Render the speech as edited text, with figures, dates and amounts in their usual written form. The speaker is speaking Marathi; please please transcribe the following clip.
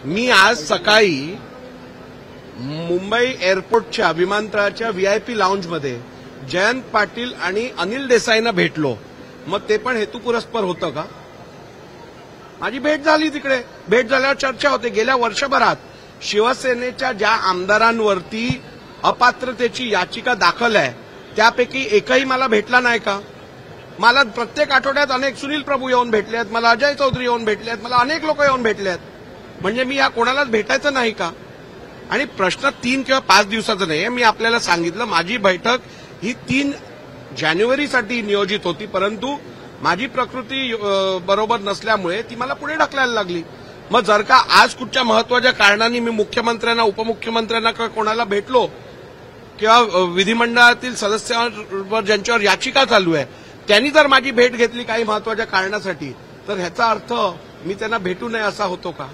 मी आज सकाळी मुंबई एअरपोर्टच्या विमानतळाच्या व्हीआयपी लाऊंजमध्ये जयंत पाटील आणि अनिल देसाईंना भेटलो. मग ते पण हेतुपुरस्पर होतं का? माझी भेट झाली तिकडे. भेट झाल्यावर चर्चा होते. गेल्या वर्षभरात शिवसेनेच्या ज्या आमदारांवरती अपात्रतेची याचिका दाखल आहे त्यापैकी एकही मला भेटला नाही का? मला प्रत्येक आठवड्यात अनेक सुनील प्रभू येऊन भेटले आहेत, मला अजय चौधरी येऊन भेटले आहेत, मला अनेक लोक येऊन भेटले आहेत. म्हणजे मी या कोणालाच भेटायचं नाही का? आणि प्रश्न 3 किंवा 5 दिवसाचा नाही. मी आपल्याला सांगितलं माझी बैठक ही 3 जानेवारीसाठी नियोजित होती, परंतु माझी प्रकृती बरोबर नसल्यामुळे ती मला पुढे ढकलायला लागली. मग जर का आज कुठच्या महत्वाच्या कारणाने मी मुख्यमंत्र्यांना, उपमुख्यमंत्र्यांना किंवा कोणाला भेटलो किंवा विधिमंडळातील सदस्यांवर ज्यांच्यावर याचिका चालू आहे त्यांनी जर माझी भेट घेतली काही महत्वाच्या कारणासाठी, तर ह्याचा अर्थ मी त्यांना भेटू नये असा होतो का?